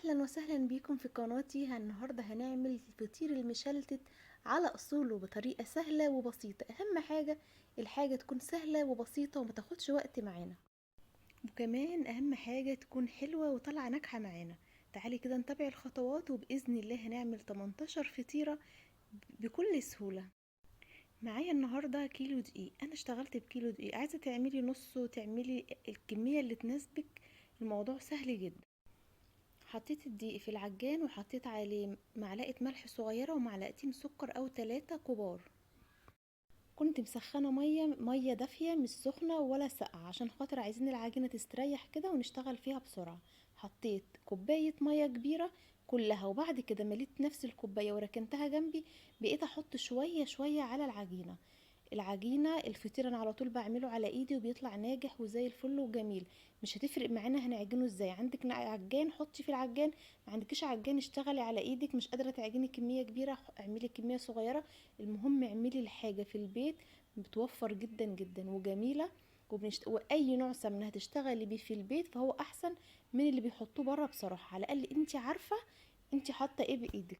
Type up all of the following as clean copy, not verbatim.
اهلا وسهلا بيكم في قناتي. النهارده هنعمل الفطير المشلتت على اصوله بطريقه سهله وبسيطه. اهم حاجه الحاجه تكون سهله وبسيطه وما تاخدش وقت معانا، وكمان اهم حاجه تكون حلوه وطالعه ناجحه معانا. تعالي كده نتابع الخطوات وباذن الله هنعمل 18 فطيره بكل سهوله. معايا النهارده كيلو دقيق، انا اشتغلت بكيلو دقيق. عايزه تعملي نصه تعملي الكميه اللي تناسبك، الموضوع سهل جدا. حطيت الدقيق في العجان وحطيت عليه معلقة ملح صغيرة ومعلقتين سكر او 3 كبار. كنت مسخنة مية دافية مش سخنة ولا ساقعة عشان خاطر عايزين العجينة تستريح كده ونشتغل فيها بسرعة. حطيت كوباية مية كبيرة كلها، وبعد كده مليت نفس الكوباية وركنتها جنبي. بقيت احط شوية شوية على العجينة الفطير انا على طول بعمله على ايدي وبيطلع ناجح وزي الفل وجميل. مش هتفرق معانا هنعجنه ازاي. عندك عجان حطي في العجان، ما عندكش عجان اشتغلي على ايدك. مش قادره تعجني كميه كبيره اعملي كميه صغيره. المهم اعملي الحاجه في البيت، بتوفر جدا جدا وجميله. واي نوع سمنه هتشتغلي بيه في البيت فهو احسن من اللي بيحطوه بره بصراحه. على الاقل انت عارفه انت حاطه ايه بايدك.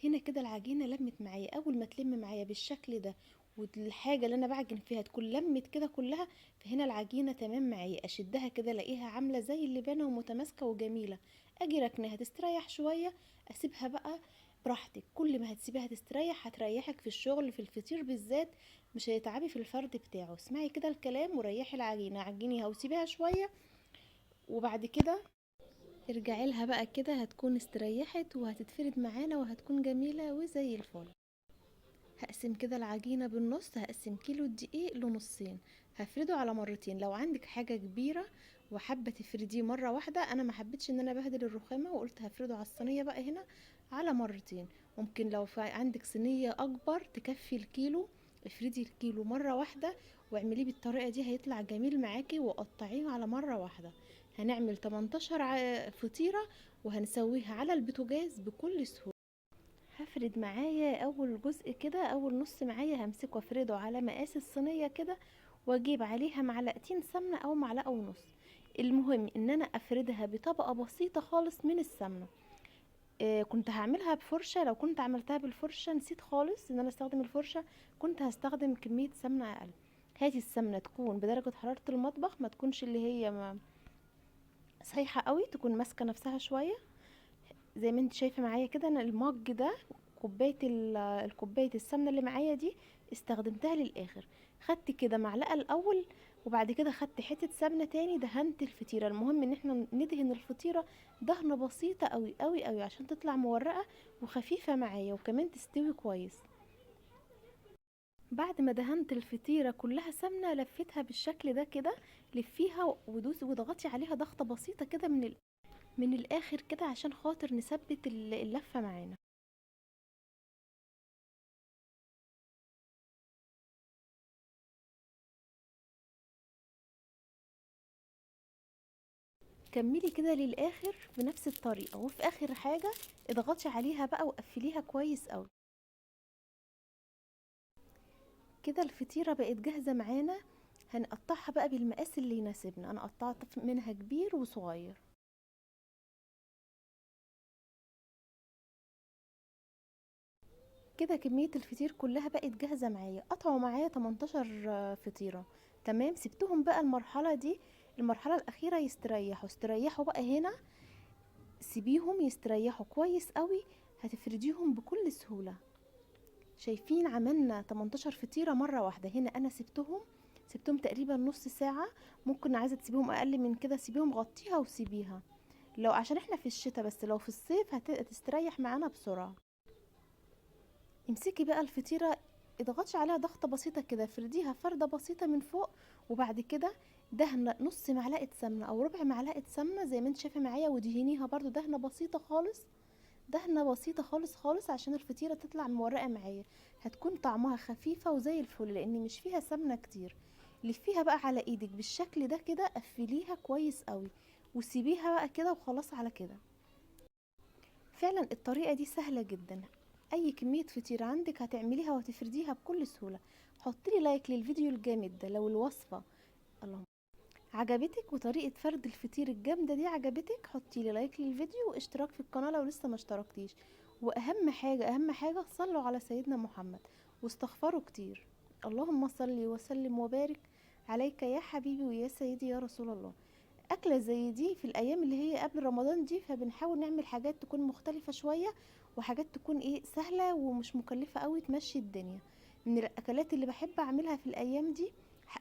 هنا كده العجينة لمت معايا. اول ما تلم معايا بالشكل ده والحاجة اللي انا بعجن فيها تكون لمت كده كلها، فهنا العجينة تمام معايا. اشدها كده الاقيها عاملة زي اللبانة ومتماسكة وجميلة. اجي ركنها تستريح شوية، اسيبها بقى براحتك. كل ما هتسيبها تستريح هتريحك في الشغل في الفطير بالذات، مش هيتعبي في الفرد بتاعه. اسمعي كده الكلام وريحي العجينة، عجنيها وسيبيها شوية، وبعد كده ارجعي لها بقى كده هتكون استريحت وهتتفرد معانا وهتكون جميلة وزي الفل. هقسم كده العجينة بالنص، هقسم كيلو الدقيق لنصين، هفرده على مرتين. لو عندك حاجة كبيرة وحابة تفرديه مرة واحدة، انا ما حبيتش ان انا بهدل الرخامة وقلت هفرده على الصينية بقى هنا على مرتين. ممكن لو عندك صينية اكبر تكفي الكيلو، افردي الكيلو مرة واحدة واعمليه بالطريقة دي هيطلع جميل معاكي، وقطعيه على مرة واحدة. هنعمل 18 فطيرة وهنسويها على البوتاجاز بكل سهولة. هفرد معايا اول جزء كده، اول نص معايا همسكه افرده على مقاس الصينيه كده، واجيب عليها معلقتين سمنه او معلقه ونص. المهم ان انا افردها بطبقه بسيطه خالص من السمنه. كنت هعملها بفرشه، لو كنت عملتها بالفرشه نسيت خالص ان انا استخدم الفرشه، كنت هستخدم كميه سمنه اقل. هاتي السمنه تكون بدرجه حراره المطبخ، ما تكونش اللي هي سايحه قوي، تكون ماسكه نفسها شويه. زي ما انت شايفه معايا كده انا المج ده كوبايه الكوبايه السمنه اللي معايا دي استخدمتها للاخر. خدت كده معلقه الاول، وبعد كده خدت حته سمنه تاني دهنت الفطيره. المهم ان احنا ندهن الفطيره دهنه بسيطه قوي قوي قوي عشان تطلع مورقه وخفيفه معايا وكمان تستوي كويس. بعد ما دهنت الفطيره كلها سمنه لفيتها بالشكل ده كده. لفيها ودوسي واضغطي عليها ضغطه بسيطه كده من الاخر كده عشان خاطر نثبت اللفه معانا. كملي كده للاخر بنفس الطريقه، وفي اخر حاجه اضغطي عليها بقى وقفليها كويس قوي. كده الفطيره بقت جاهزه معانا. هنقطعها بقى بالمقاس اللي يناسبنا، انا قطعت منها كبير وصغير. كده كميه الفطير كلها بقت جاهزه معايا. قطعوا معايا 18 فطيره. تمام، سبتهم بقى المرحله دي، المرحله الاخيره يستريحوا. استريحوا بقى هنا، سيبيهم يستريحوا كويس قوي، هتفرديهم بكل سهوله. شايفين عملنا 18 فطيرة مرة واحدة. هنا انا سبتهم تقريبا نص ساعة. ممكن عايزة تسيبيهم اقل من كده سيبيهم، غطيها وسيبيها. لو عشان احنا في الشتاء، بس لو في الصيف هتستريح معانا بسرعة. امسكي بقى الفطيرة، اضغطي عليها ضغطة بسيطة كده، فرديها فردة بسيطة من فوق، وبعد كده دهنة نص معلقة سمنة او ربع معلقة سمنة زي ما انت شايفة معايا، ودهنيها برضو دهنة بسيطة خالص. دهنة بسيطة خالص خالص عشان الفطيرة تطلع مورقة معايا. هتكون طعمها خفيفة وزي الفل لان مش فيها سمنة كتير. لفيها بقى على ايدك بالشكل ده كده، قفليها كويس قوي وسيبيها بقى كده وخلاص على كده. فعلا الطريقة دي سهلة جدا. اي كمية فطيرة عندك هتعمليها وتفرديها بكل سهولة. حطيلي لايك للفيديو الجامد ده لو الوصفة. اللهم عجبتك وطريقة فرد الفطير الجامدة دي عجبتك، حطي لي لايك للفيديو واشتراك في القناة لو لسه ما اشتركتيش. واهم حاجة اهم حاجة صلوا على سيدنا محمد واستغفروا كتير. اللهم صل وسلم وبارك عليك يا حبيبي ويا سيدي يا رسول الله. أكلة زي دي في الأيام اللي هي قبل رمضان دي، فبنحاول نعمل حاجات تكون مختلفة شوية، وحاجات تكون سهلة ومش مكلفة قوي تمشي الدنيا. من الأكلات اللي بحب أعملها في الأيام دي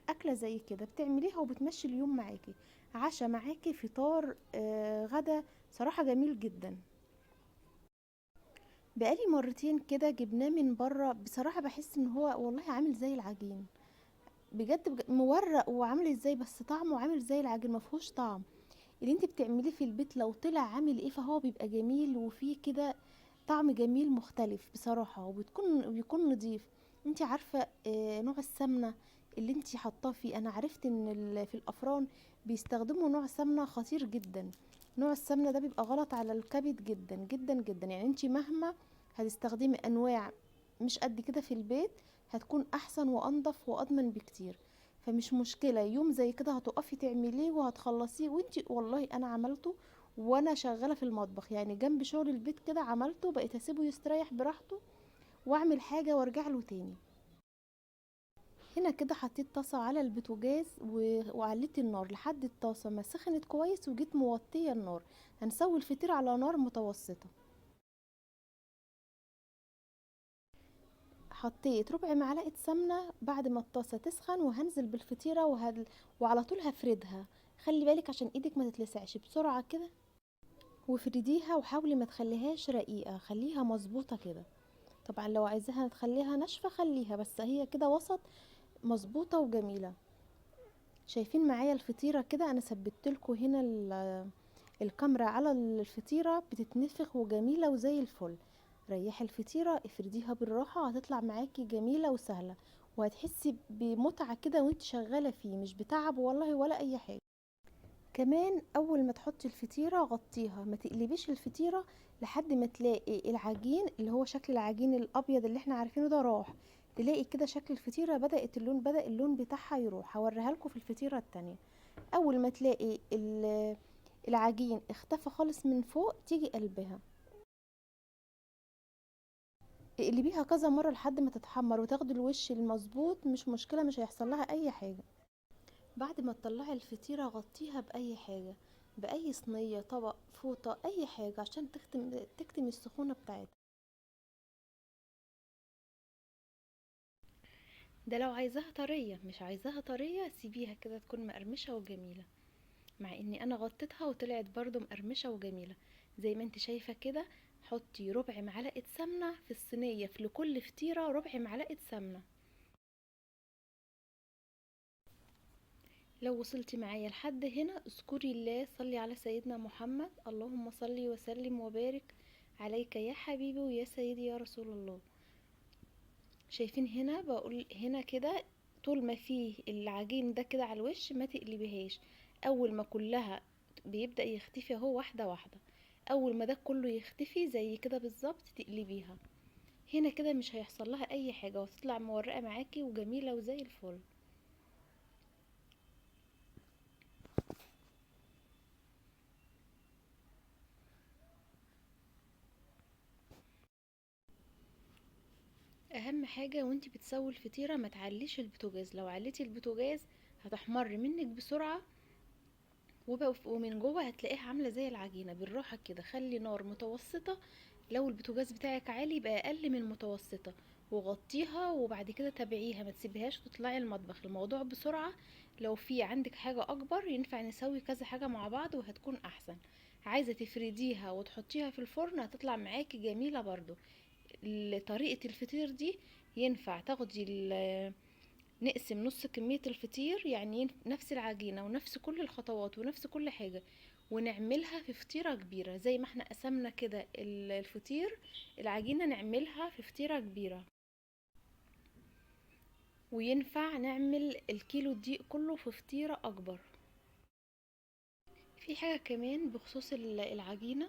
أكلة زي كده بتعمليها وبتمشي اليوم معاكي، عشاء معاكي، فطار، غدا، صراحة جميل جدا. بقالي مرتين كده جبناه من بره، بصراحة بحس ان هو والله عامل زي العجين، بجد مورق وعامل ازاي، بس طعمه عامل زي العجين مفهوش طعم. اللي انت بتعمليه في البيت لو طلع عامل ايه فهو بيبقى جميل وفيه كده طعم جميل مختلف بصراحة، بيكون نضيف. انت عارفة نوع السمنة اللي انت حطاه فيه؟ انا عرفت ان في الافران بيستخدموا نوع سمنة خطير جدا. نوع السمنة ده بيبقى غلط على الكبد جدا جدا جدا. يعني انت مهما هتستخدمي انواع مش قد كده في البيت، هتكون احسن وانضف واضمن بكتير. فمش مشكلة يوم زي كده هتقفي تعمليه وهتخلصيه، وانتي والله انا عملته وانا شغالة في المطبخ، يعني جنب شغل البيت كده عملته، بقيت اسيبه يستريح براحته واعمل حاجة وارجع له تاني. هنا كده حطيت طاسة على البوتاجاز وعليت النار لحد الطاسة ما سخنت كويس، وجيت موطية النار. هنسوي الفطير على نار متوسطة. حطيت ربع معلقة سمنة بعد ما الطاسة تسخن، وهنزل بالفطيرة وعلى طول هفردها. خلي بالك عشان ايدك ما تتلسعش بسرعة كده، وافرديها وحاولي ما تخليهاش رقيقة، خليها مظبوطة كده. طبعا لو عايزاها تخليها ناشفة خليها، بس هي كده وسط مظبوطة وجميلة. شايفين معايا الفطيرة كده؟ انا ثبت لكم هنا الكاميرا على الفطيرة بتتنفخ وجميلة وزي الفل. ريحي الفطيرة افرديها بالراحة، هتطلع معاكي جميلة وسهلة، وهتحسي بمتعة كده وانت شغالة فيه، مش بتعب والله ولا اي حاجة. كمان اول ما تحطي الفطيرة غطيها، ما تقلبيش الفطيرة لحد ما تلاقي العجين اللي هو شكل العجين الابيض اللي احنا عارفينه ده راح، تلاقي كده شكل الفطيرة بدأ اللون بتاعها يروح. هوريها لكم في الفطيرة التانية. اول ما تلاقي العجين اختفى خالص من فوق، تيجي قلبها، اقلبيها كذا مرة لحد ما تتحمر وتاخد الوش المظبوط، مش مشكلة مش هيحصل لها اي حاجة. بعد ما تطلعي الفطيرة غطيها بأي حاجة، بأي صينية، طبق، فوطة، أي حاجة عشان تكتم السخونة بتاعتها. ده لو عايزاها طرية، مش عايزاها طرية سيبيها كده تكون مقرمشة وجميلة، مع اني انا غطيتها وطلعت برضو مقرمشة وجميلة زي ما انت شايفة كده. حطي ربع معلقة سمنة في الصينية، في لكل فطيرة ربع معلقة سمنة. لو وصلتي معايا لحد هنا اذكري الله، صلي على سيدنا محمد، اللهم صلي وسلم وبارك عليك يا حبيبي ويا سيدي يا رسول الله. شايفين هنا؟ بقول هنا كده طول ما فيه العجين ده كده على الوش ما تقلبيهاش. اول ما كلها بيبدأ يختفي اهو واحدة واحدة، اول ما ده كله يختفي زي كده بالظبط تقلبيها. هنا كده مش هيحصل لها اي حاجة وتطلع مورقة معاكي وجميلة وزي الفل. اهم حاجة وانتي بتسوي الفطيرة ما تعليش البوتاجاز، لو عليتي البوتاجاز هتحمر منك بسرعة، ومن جوه هتلاقيها عاملة زي العجينة. بالراحة كده، خلي نار متوسطة، لو البوتاجاز بتاعك عالي يبقى اقل من متوسطة، وغطيها وبعد كده تابعيها، ما تسيبيهاش تطلعي المطبخ، الموضوع بسرعة. لو في عندك حاجة اكبر ينفع نسوي كذا حاجة مع بعض وهتكون احسن. عايزة تفرديها وتحطيها في الفرن هتطلع معاكي جميلة برضو. طريقة الفطير دي ينفع تاخدي نقسم نص كمية الفطير، يعني نفس العجينة ونفس كل الخطوات ونفس كل حاجة، ونعملها في فطيرة كبيرة زي ما احنا قسمنا كده الفطير، العجينة نعملها في فطيرة كبيرة. وينفع نعمل الكيلو الدقيق كله في فطيرة أكبر. في حاجة كمان بخصوص العجينة،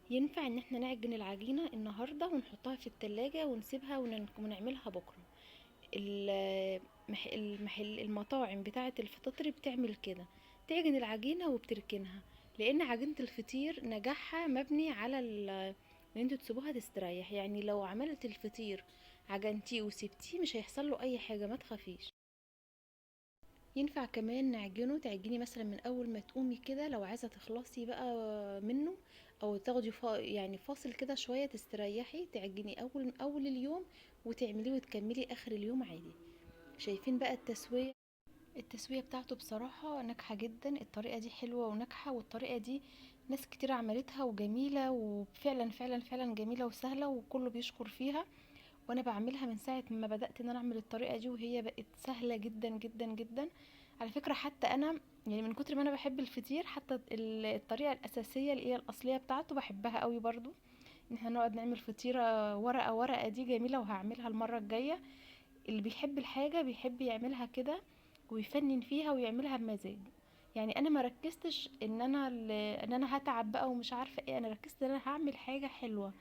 ينفع ان احنا نعجن العجينة النهاردة ونحطها في التلاجة ونسيبها ونعملها بكرة. المطاعم بتاعة الفطاطري بتعمل كده، تعجن العجينة وبتركنها، لان عجينة الفطير نجاحها مبني على ان انتوا تسيبوها تستريح. يعني لو عملت الفطير عجنتيه وسبتيه مش هيحصل له اي حاجة، ما تخافيش. ينفع كمان نعجنه، تعجني مثلا من اول ما تقومي كده لو عايزة تخلصي بقى منه، او تاخدي يعني فاصل كده شوية تستريحي، تعجني اول اليوم وتعمليه وتكملي اخر اليوم عادي. شايفين بقى التسوية بتاعته بصراحة ناجحة جدا، الطريقة دي حلوة وناجحة، والطريقة دي ناس كتير عملتها وجميلة، وفعلا فعلا فعلا جميلة وسهلة وكله بيشكر فيها. وانا بعملها من ساعة ما بدأت ان انا اعمل الطريقة دي وهي بقت سهلة جدا جدا جدا. على فكرة حتى انا يعني من كتر ما انا بحب الفطير، حتى الطريقة الاساسية اللي هي الاصلية بتاعته بحبها قوي برضو. ان احنا نقعد نعمل فطيرة ورقة ورقة دي جميلة، وهعملها المرة الجاية. اللي بيحب الحاجة بيحب يعملها كده ويفنن فيها ويعملها بمزاج. يعني انا ما ركزتش ان انا هتعب بقى ومش عارفه ايه، انا ركزت ان انا هعمل حاجه حلوه،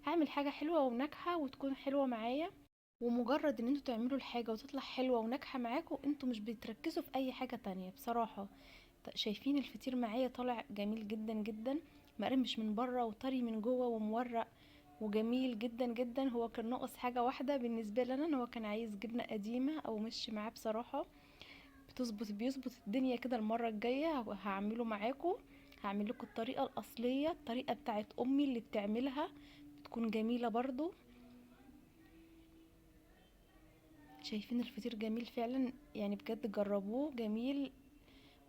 هعمل حاجه حلوه وناجحه وتكون حلوه معايا. ومجرد ان انتوا تعملوا الحاجه وتطلع حلوه وناجحه معاكم، انتوا مش بتركزوا في اي حاجه تانية بصراحه. شايفين الفطير معايا طالع جميل جدا جدا، مقرمش من بره وطري من جوه ومورق وجميل جدا جدا. هو كان ناقص حاجة واحدة بالنسبة لنا، ان هو كان عايز جبنة قديمة او مشي معاه بصراحة. بيظبط الدنيا كده. المرة الجاية هعمله معاكم، هعمل لكم الطريقة الأصلية، الطريقة بتاعت أمي اللي بتعملها، بتكون جميلة برضو. شايفين الفطير جميل فعلا، يعني بجد جربوه، جميل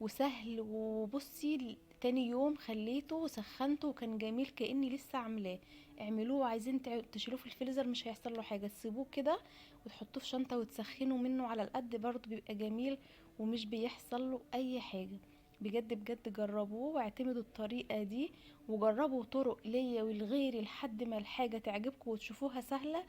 وسهل. وبصي تاني يوم خليته وسخنته وكان جميل كأني لسه عاملاه. اعملوه، عايزين تشيلوه في الفريزر مش هيحصل له حاجه، تسيبوه كده وتحطوه في شنطه وتسخنوا منه على القد برضه بيبقى جميل ومش بيحصل له اي حاجه. بجد بجد جربوه واعتمدوا الطريقه دي، وجربوا طرق ليا ولغيري لحد ما الحاجه تعجبكم وتشوفوها سهله.